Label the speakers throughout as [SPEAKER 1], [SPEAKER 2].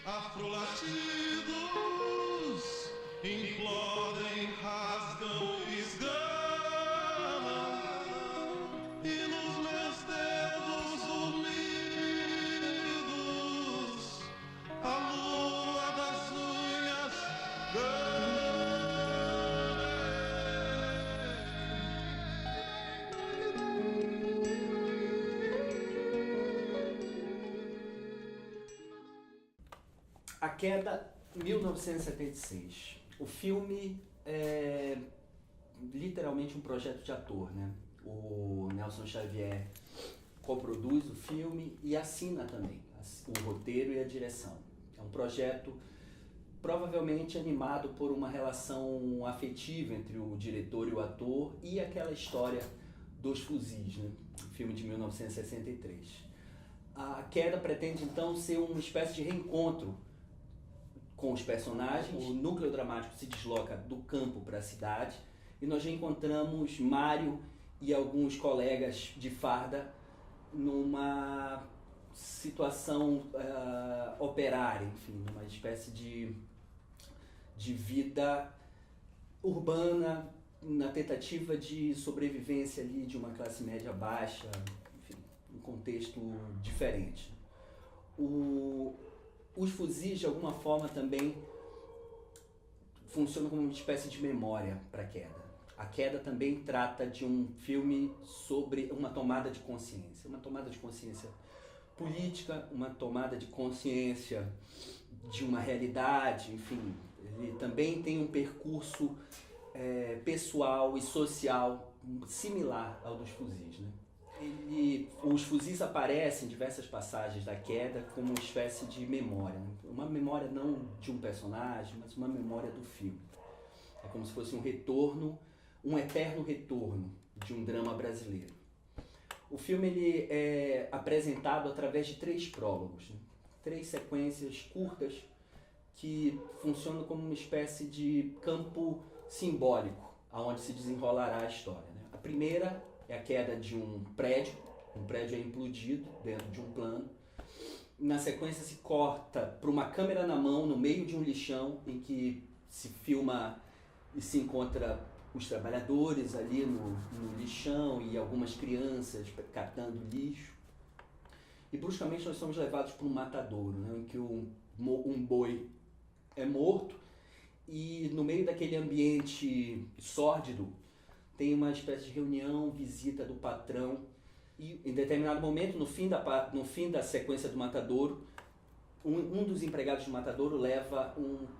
[SPEAKER 1] Afrolatidos implodem, rasgam, esganam, e nos meus dedos dormidos a lua das unhas
[SPEAKER 2] A Queda, 1976. O filme é literalmente um projeto de ator, né? O Nelson Xavier coproduz o filme e assina também o roteiro e a direção. É um projeto provavelmente animado por uma relação afetiva entre o diretor e o ator e aquela história dos fuzis, né? Filme de 1963. A Queda pretende então ser uma espécie de reencontro com os personagens. O núcleo dramático se desloca do campo para a cidade e nós já encontramos Mário e alguns colegas de farda numa situação operária, enfim, numa espécie de vida urbana na tentativa de sobrevivência ali de uma classe média baixa, enfim, um contexto diferente. Os fuzis, de alguma forma, também funcionam como uma espécie de memória para a Queda. A Queda também trata de um filme sobre uma tomada de consciência política, uma tomada de consciência de uma realidade, enfim. Ele também tem um percurso pessoal e social similar ao dos fuzis, né? Os fuzis aparecem em diversas passagens da Queda como uma espécie de memória, né? Uma memória não de um personagem, mas uma memória do filme. É como se fosse um retorno, um eterno retorno de um drama brasileiro. O filme ele é apresentado através de 3 prólogos, né? 3 sequências curtas que funcionam como uma espécie de campo simbólico aonde se desenrolará a história, né? A primeira é a queda de um prédio é implodido dentro de um plano. Na sequência se corta para uma câmera na mão no meio de um lixão em que se filma e se encontra os trabalhadores ali no lixão e algumas crianças catando lixo. E bruscamente nós somos levados para um matadouro, né, em que um boi é morto e no meio daquele ambiente sórdido tem uma espécie de reunião, visita do patrão e em determinado momento, no fim da sequência do matadouro, um dos empregados do matadouro leva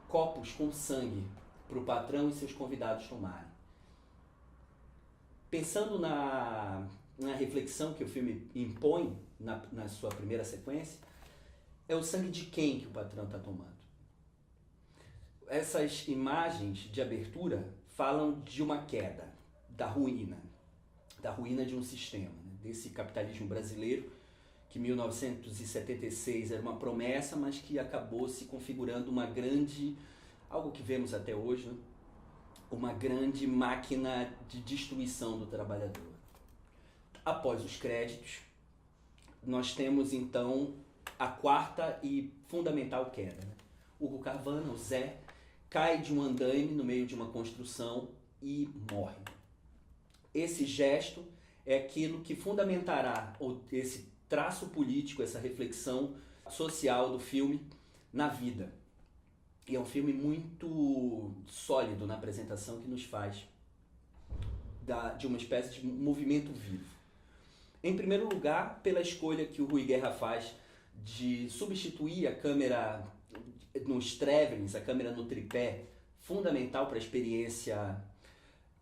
[SPEAKER 2] copos com sangue para o patrão e seus convidados tomarem. Pensando na reflexão que o filme impõe na sua primeira sequência, é o sangue de quem que o patrão está tomando? Essas imagens de abertura falam de uma queda, da ruína de um sistema, né? Desse capitalismo brasileiro que em 1976 era uma promessa, mas que acabou se configurando algo que vemos até hoje, né? Uma grande máquina de destruição do trabalhador. Após os créditos, nós temos então a quarta e fundamental queda, né? Hugo Carvana, o Zé, cai de um andaime no meio de uma construção e morre. Esse gesto é aquilo que fundamentará esse traço político, essa reflexão social do filme na vida. E é um filme muito sólido na apresentação que nos faz de uma espécie de movimento vivo. Em primeiro lugar, pela escolha que o Rui Guerra faz de substituir a câmera nos travelings, a câmera no tripé, fundamental para a experiência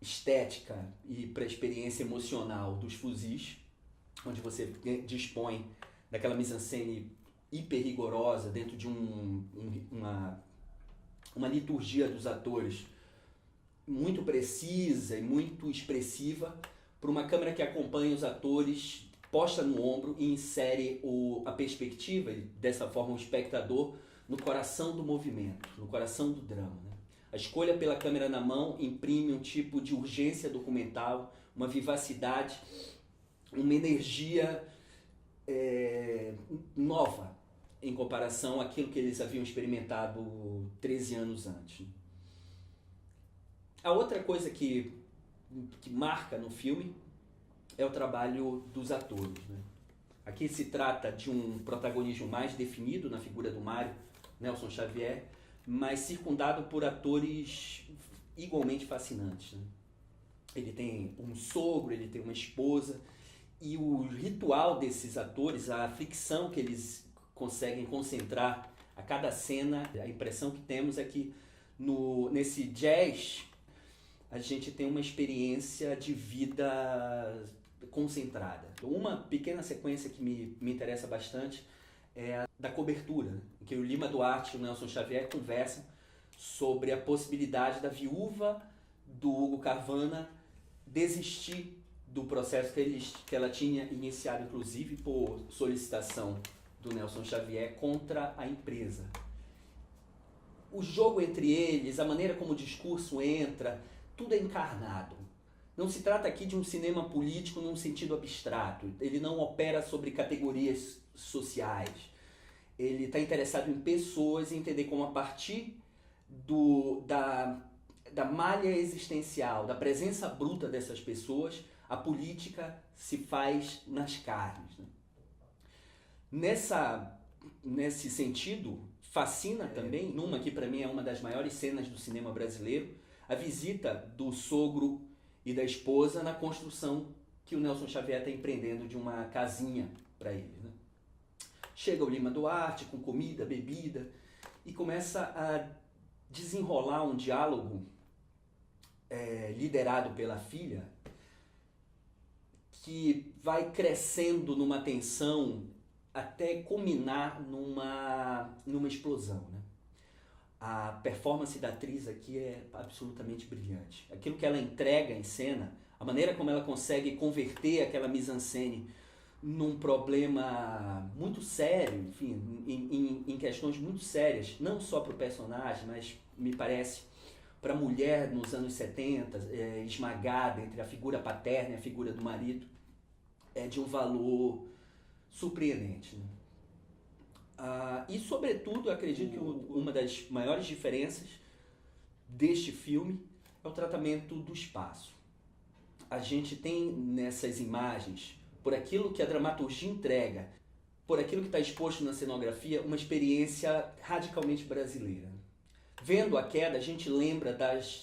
[SPEAKER 2] estética e para a experiência emocional dos fuzis, onde você dispõe daquela mise-en-scène hiper rigorosa dentro de uma liturgia dos atores muito precisa e muito expressiva, para uma câmera que acompanha os atores posta no ombro e insere a perspectiva, e dessa forma o espectador, no coração do movimento, no coração do drama, né? A escolha pela câmera na mão imprime um tipo de urgência documental, uma vivacidade, uma energia nova em comparação àquilo que eles haviam experimentado 13 anos antes. A outra coisa que marca no filme é o trabalho dos atores, né? Aqui se trata de um protagonismo mais definido na figura do Mário Nelson Xavier, mas circundado por atores igualmente fascinantes, né? Ele tem um sogro, ele tem uma esposa, e o ritual desses atores, a ficção que eles conseguem concentrar a cada cena, a impressão que temos é que nesse jazz a gente tem uma experiência de vida concentrada. Uma pequena sequência que me interessa bastante é a da cobertura, em que o Lima Duarte e o Nelson Xavier conversam sobre a possibilidade da viúva do Hugo Carvana desistir do processo que ela tinha iniciado, inclusive por solicitação do Nelson Xavier, contra a empresa. O jogo entre eles, a maneira como o discurso entra, tudo é encarnado. Não se trata aqui de um cinema político num sentido abstrato. Ele não opera sobre categorias sociais. Ele está interessado em pessoas e entender como, a partir da malha existencial, da presença bruta dessas pessoas, a política se faz nas carnes, né? Nesse sentido, fascina também, numa que para mim é uma das maiores cenas do cinema brasileiro, a visita do sogro e da esposa na construção que o Nelson Xavier está empreendendo de uma casinha para eles, né? Chega o Lima Duarte com comida, bebida, e começa a desenrolar um diálogo liderado pela filha, que vai crescendo numa tensão até culminar numa explosão, né? A performance da atriz aqui é absolutamente brilhante. Aquilo que ela entrega em cena, a maneira como ela consegue converter aquela mise-en-scène num problema muito sério, enfim, em questões muito sérias, não só para o personagem, mas, me parece, para a mulher nos anos 70, esmagada entre a figura paterna e a figura do marido, é de um valor surpreendente, né? E, sobretudo, eu acredito que uma das maiores diferenças deste filme é o tratamento do espaço. A gente tem nessas imagens, por aquilo que a dramaturgia entrega, por aquilo que está exposto na cenografia, uma experiência radicalmente brasileira. Vendo A Queda, a gente lembra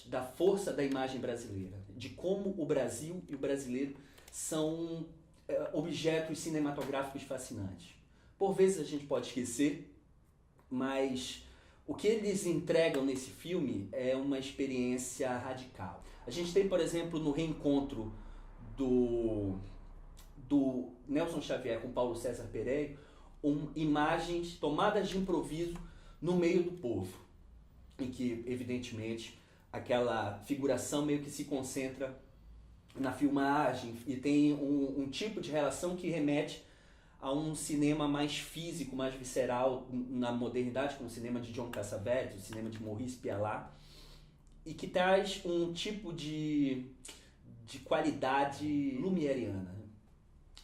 [SPEAKER 2] da força da imagem brasileira, de como o Brasil e o brasileiro são objetos cinematográficos fascinantes. Por vezes a gente pode esquecer, mas o que eles entregam nesse filme é uma experiência radical. A gente tem, por exemplo, no reencontro do Nelson Xavier com Paulo César Pereio, imagens tomadas de improviso no meio do povo, em que, evidentemente, aquela figuração meio que se concentra na filmagem e tem um tipo de relação que remete a um cinema mais físico, mais visceral na modernidade, como o cinema de John Cassavetes, o cinema de Maurice Pialat, e que traz um tipo de qualidade lumieriana.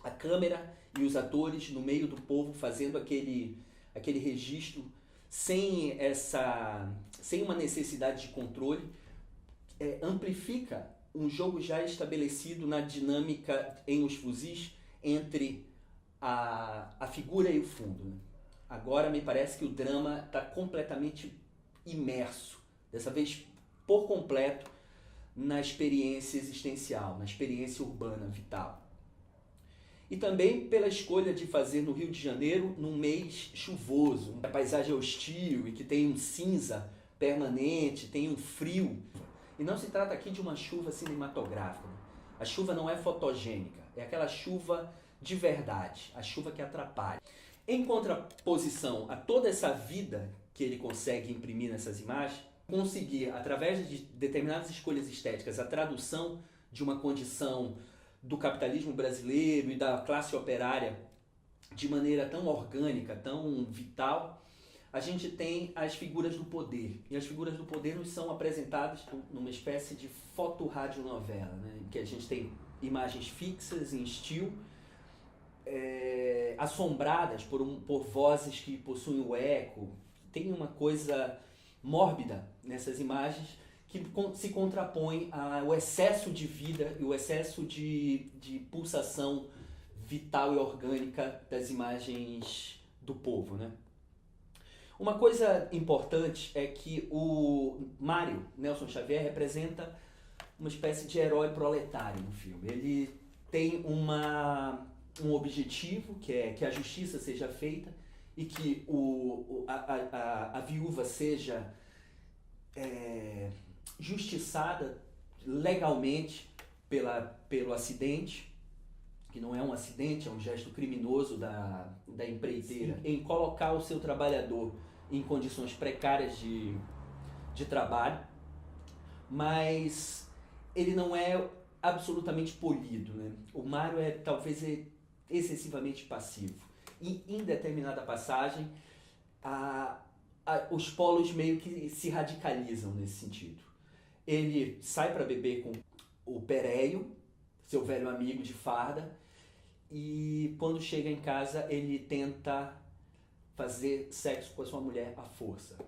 [SPEAKER 2] A câmera e os atores no meio do povo fazendo aquele registro sem uma necessidade de controle, amplifica um jogo já estabelecido na dinâmica em Os Fuzis entre a figura e o fundo, né? Agora me parece que o drama está completamente imerso, dessa vez por completo, na experiência existencial, na experiência urbana, vital. E também pela escolha de fazer no Rio de Janeiro num mês chuvoso, a paisagem é hostil e que tem um cinza permanente, tem um frio. E não se trata aqui de uma chuva cinematográfica, né? A chuva não é fotogênica, é aquela chuva de verdade, a chuva que atrapalha. Em contraposição a toda essa vida que ele consegue imprimir nessas imagens, conseguir, através de determinadas escolhas estéticas, a tradução de uma condição do capitalismo brasileiro e da classe operária de maneira tão orgânica, tão vital, a gente tem as figuras do poder. E as figuras do poder nos são apresentadas numa espécie de fotorradionovela, né? Em que a gente tem imagens fixas em estilo, assombradas por vozes que possuem o eco. Tem uma coisa mórbida nessas imagens que se contrapõe ao excesso de vida e o excesso de pulsação vital e orgânica das imagens do povo, né? Uma coisa importante é que o Mário Nelson Xavier representa uma espécie de herói proletário no filme. Ele tem um objetivo, que é que a justiça seja feita e que a viúva seja justiçada legalmente pelo acidente, que não é um acidente, é um gesto criminoso da empreiteira, sim, em colocar o seu trabalhador em condições precárias de trabalho, mas ele não é absolutamente polido, né? O Mário é talvez excessivamente passivo. E em determinada passagem, os polos meio que se radicalizam nesse sentido. Ele sai para beber com o Péreio, seu velho amigo de farda, e quando chega em casa ele tenta fazer sexo com a sua mulher à força,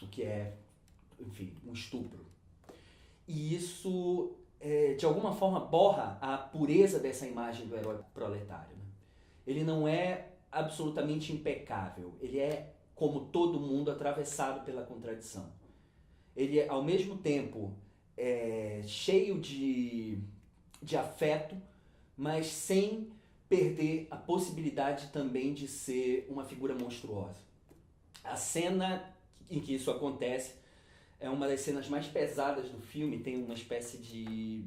[SPEAKER 2] o que é, enfim, um estupro. E isso, de alguma forma, borra a pureza dessa imagem do herói proletário, né? Ele não é absolutamente impecável, ele é, como todo mundo, atravessado pela contradição. Ele é, ao mesmo tempo, cheio de afeto, mas sem perder a possibilidade também de ser uma figura monstruosa. A cena em que isso acontece é uma das cenas mais pesadas do filme, tem uma espécie de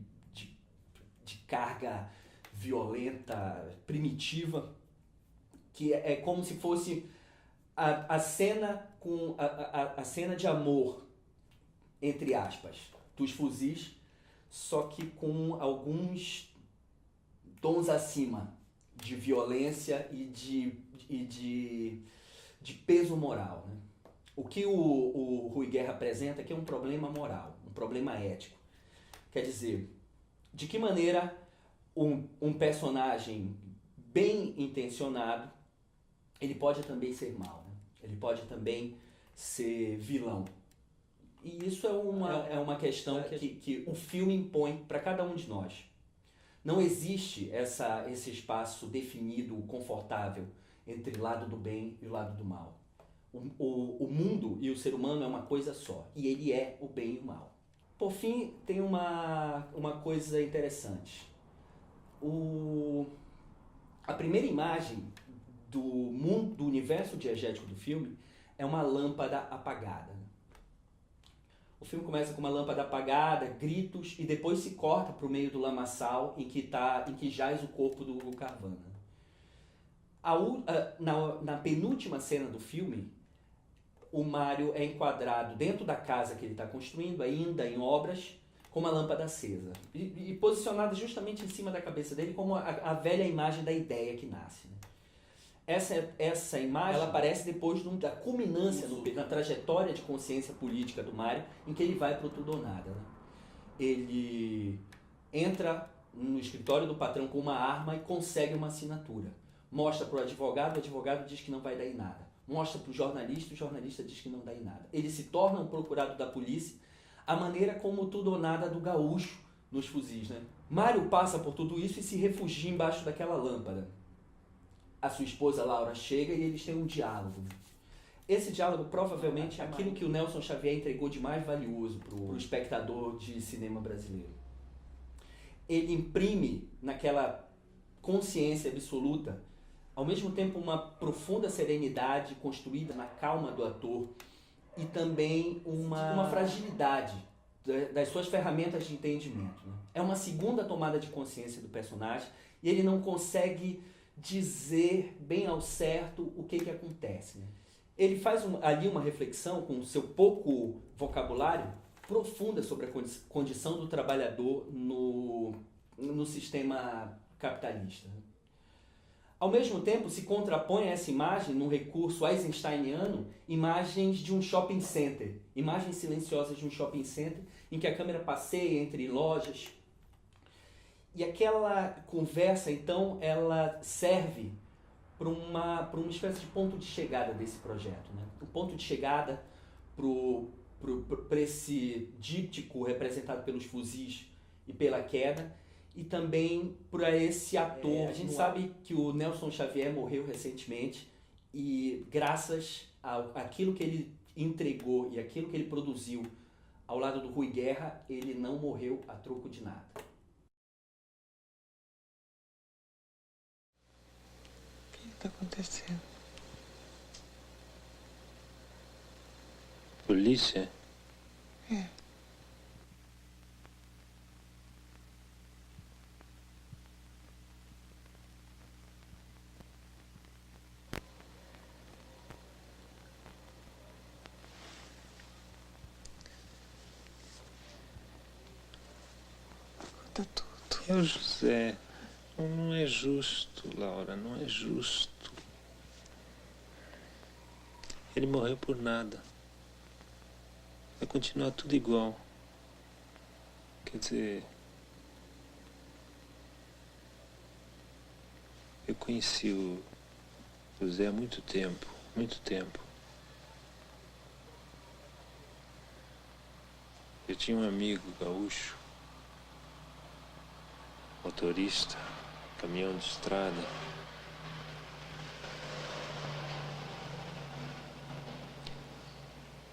[SPEAKER 2] carga violenta, primitiva, que é como se fosse a cena com a cena de amor, entre aspas, dos fuzis, só que com alguns tons acima de violência e de peso moral, né? O que o Rui Guerra apresenta aqui é um problema moral, um problema ético. Quer dizer, de que maneira um personagem bem intencionado, ele pode também ser mau, né? Ele pode também ser vilão. E isso é uma questão que o filme impõe para cada um de nós. Não existe esse espaço definido, confortável, entre o lado do bem e o lado do mal. O mundo e o ser humano é uma coisa só, e ele é o bem e o mal. Por fim, tem uma coisa interessante. A primeira imagem do mundo, do universo diegético do filme é uma lâmpada apagada. O filme começa com uma lâmpada apagada, gritos, e depois se corta para o meio do lamaçal em que jaz o corpo do Hugo Carvana. Na penúltima cena do filme, o Mário é enquadrado dentro da casa que ele está construindo, ainda em obras, com uma lâmpada acesa. E posicionada justamente em cima da cabeça dele como a velha imagem da ideia que nasce, né? Essa imagem ela aparece depois da culminância na trajetória de consciência política do Mário, em que ele vai para o tudo ou nada, né? Ele entra no escritório do patrão com uma arma e consegue uma assinatura. Mostra para o advogado diz que não vai dar em nada. Mostra para o jornalista diz que não dá em nada. Ele se torna um procurado da polícia, a maneira como o tudo ou nada do gaúcho nos fuzis, né? Mário passa por tudo isso e se refugia embaixo daquela lâmpada. A sua esposa Laura chega e eles têm um diálogo. Esse diálogo provavelmente é aquilo que o Nelson Xavier entregou de mais valioso para o espectador de cinema brasileiro. Ele imprime naquela consciência absoluta, ao mesmo tempo, uma profunda serenidade construída na calma do ator e também uma fragilidade das suas ferramentas de entendimento, né? É uma segunda tomada de consciência do personagem e ele não consegue dizer bem ao certo o que acontece, né? Ele faz ali uma reflexão com o seu pouco vocabulário profunda sobre a condição do trabalhador no sistema capitalista. Ao mesmo tempo, se contrapõe a essa imagem, num recurso eisensteiniano, imagens de um shopping center, imagens silenciosas de um shopping center, em que a câmera passeia entre lojas. E aquela conversa, então, ela serve para uma espécie de ponto de chegada desse projeto. Né? O ponto de chegada para esse díptico representado pelos fuzis e pela queda, e também para esse ator. A gente sabe que o Nelson Xavier morreu recentemente, e graças àquilo que ele entregou e aquilo que ele produziu ao lado do Rui Guerra, ele não morreu a troco de nada.
[SPEAKER 3] O que está acontecendo?
[SPEAKER 4] Polícia?
[SPEAKER 3] É. Conta tudo.
[SPEAKER 4] É o José. Não é justo, Laura, não é justo. Ele morreu por nada. Vai continuar tudo igual. Quer dizer, eu conheci o José há muito tempo, muito tempo. Eu tinha um amigo gaúcho, motorista, caminhão de estrada.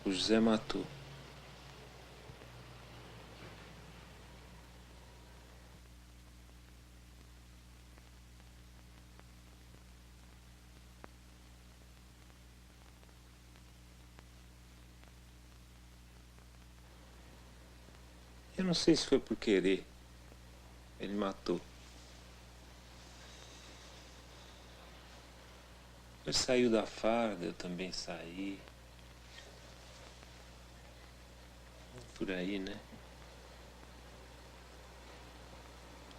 [SPEAKER 4] O José matou. Eu não sei se foi por querer. Ele matou. Ele saiu da farda, eu também saí. Por aí, né?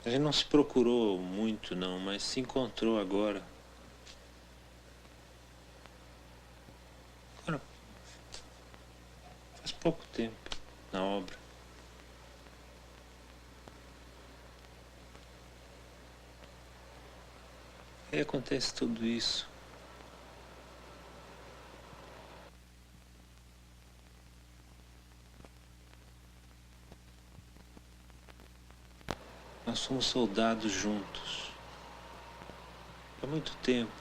[SPEAKER 4] A gente não se procurou muito, não, mas se encontrou agora. Agora, faz pouco tempo, na obra. Aí acontece tudo isso. Nós somos soldados juntos. Há muito tempo.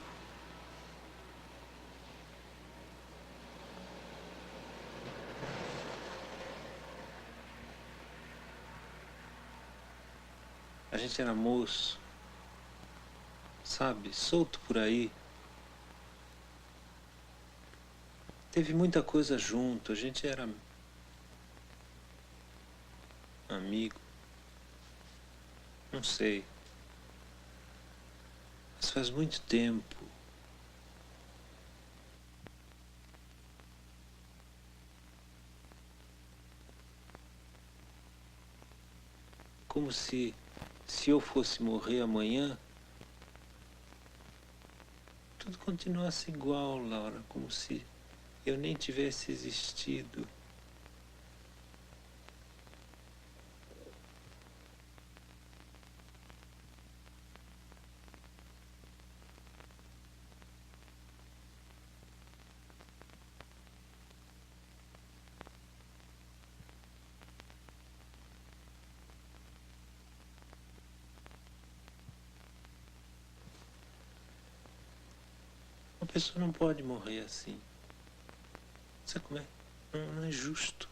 [SPEAKER 4] A gente era moço. Sabe, solto por aí. Teve muita coisa junto, a gente era amigo. Não sei. Mas faz muito tempo. Como se eu fosse morrer amanhã, tudo continuasse igual, Laura, como se eu nem tivesse existido. Uma pessoa não pode morrer assim. Sabe como é? Não é justo.